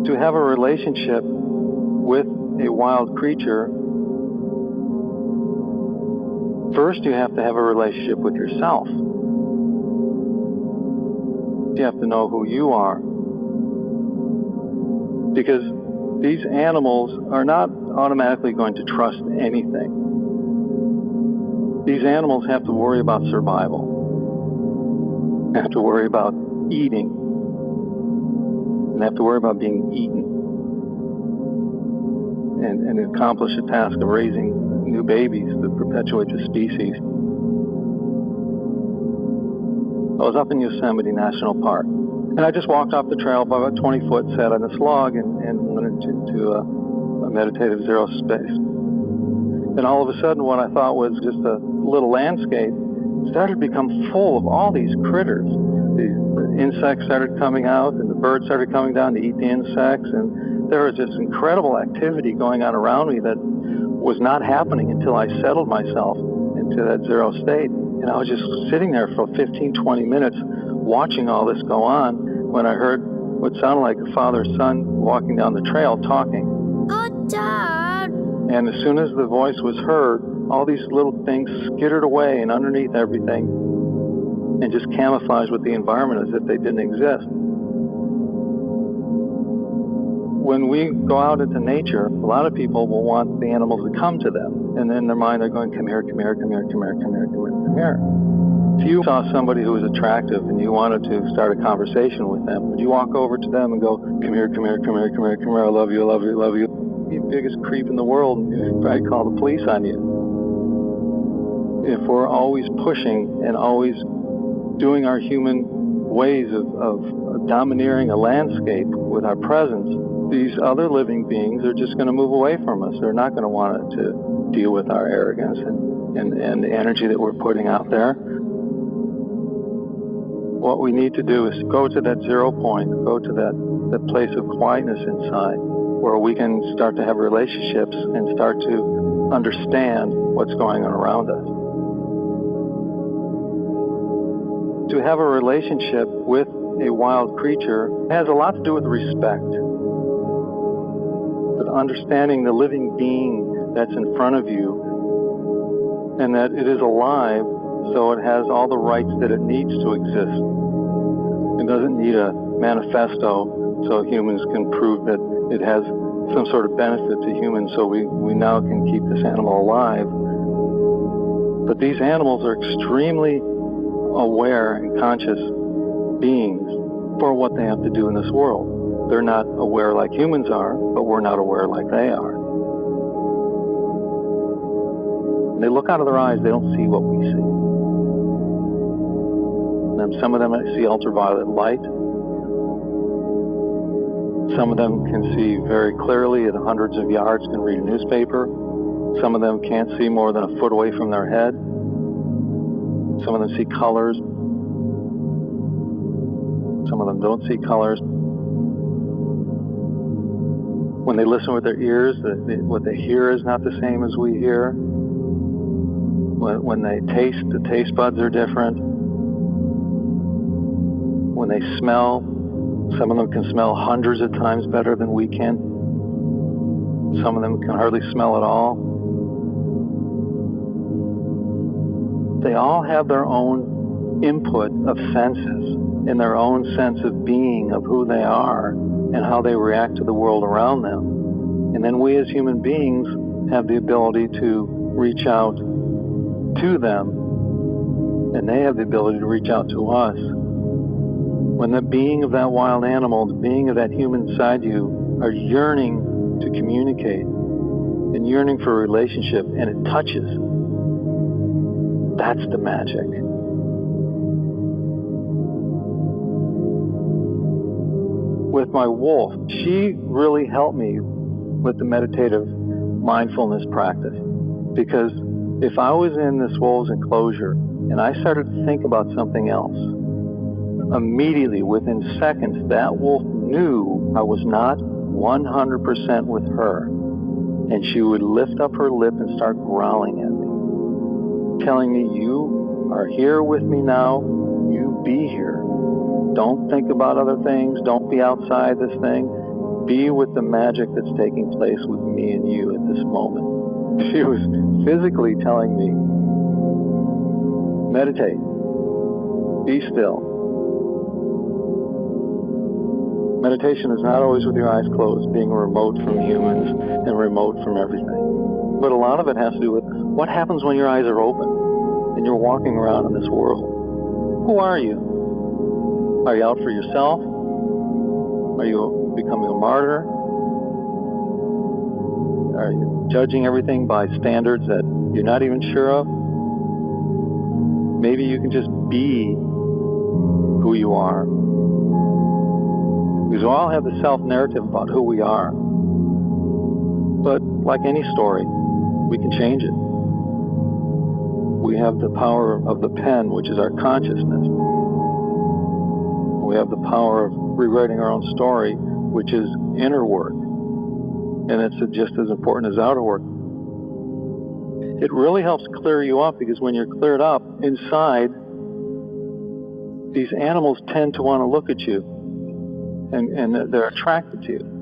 To have a relationship with a wild creature, first you have to have a relationship with yourself. You have to know who you are. Because these animals are not automatically going to trust anything. These animals have to worry about survival. They have to worry about eating. And they have to worry about being eaten. And accomplish the task of raising new babies to perpetuate the species. I was up in Yosemite National Park, and I just walked off the trail about 20 foot, sat on this log, and went into a meditative zero space. And all of a sudden, what I thought was just a little landscape started to become full of all these critters. The insects started coming out, and the birds started coming down to eat the insects, and there was this incredible activity going on around me that was not happening until I settled myself into that zero state. And I was just sitting there for 15, 20 minutes watching all this go on when I heard what sounded like a father-son walking down the trail talking. Oh, Dad! And as soon as the voice was heard, all these little things skittered away and underneath everything and just camouflaged with the environment as if they didn't exist. When we go out into nature, a lot of people will want the animals to come to them. And in their mind, they're going, come here, come here, come here, come here, come here, come here, come here. If you saw somebody who was attractive and you wanted to start a conversation with them, would you walk over to them and go, come here, come here, come here, come here, come here, I love you, I love you, I love you. You're the biggest creep in the world, and you'd probably call the police on you. If we're always pushing and always doing our human ways of domineering a landscape with our presence, these other living beings are just going to move away from us. They're not going to want to deal with our arrogance and the energy that we're putting out there. What we need to do is go to that zero point, go to that place of quietness inside, where we can start to have relationships and start to understand what's going on around us. To have a relationship with a wild creature has a lot to do with respect. But understanding the living being that's in front of you, and that it is alive, so it has all the rights that it needs to exist. It doesn't need a manifesto so humans can prove that it has some sort of benefit to humans, so we now can keep this animal alive. But these animals are extremely aware and conscious beings for what they have to do in this world. They're not aware like humans are, but we're not aware like they are. When they look out of their eyes, they don't see what we see. And some of them see ultraviolet light. Some of them can see very clearly at hundreds of yards, can read a newspaper. Some of them can't see more than a foot away from their head. Some of them see colors. Some of them don't see colors. When they listen with their ears, what they hear is not the same as we hear. When they taste, the taste buds are different. When they smell, some of them can smell hundreds of times better than we can. Some of them can hardly smell at all. They all have their own input of senses and their own sense of being, of who they are and how they react to the world around them. And then we as human beings have the ability to reach out to them, and they have the ability to reach out to us. When the being of that wild animal, the being of that human inside you are yearning to communicate and yearning for a relationship, and it touches, that's the magic. With my wolf, she really helped me with the meditative mindfulness practice, because if I was in this wolf's enclosure and I started to think about something else, immediately, within seconds, that wolf knew I was not 100% with her, and she would lift up her lip and start growling at me, telling me, you are here with me now, you be here. Don't think about other things, don't be outside this thing. Be with the magic that's taking place with me and you at this moment. She was physically telling me, meditate, be still. Meditation is not always with your eyes closed, being remote from humans and remote from everything. But a lot of it has to do with what happens when your eyes are open and you're walking around in this world. Who are you? Are you out for yourself? Are you becoming a martyr? Are you judging everything by standards that you're not even sure of? Maybe you can just be who you are. Because we all have the self-narrative about who we are. But like any story, we can change it. We have the power of the pen, which is our consciousness. We have the power of rewriting our own story, which is inner work. And it's just as important as outer work. It really helps clear you up, because when you're cleared up inside, these animals tend to want to look at you, and they're attracted to you.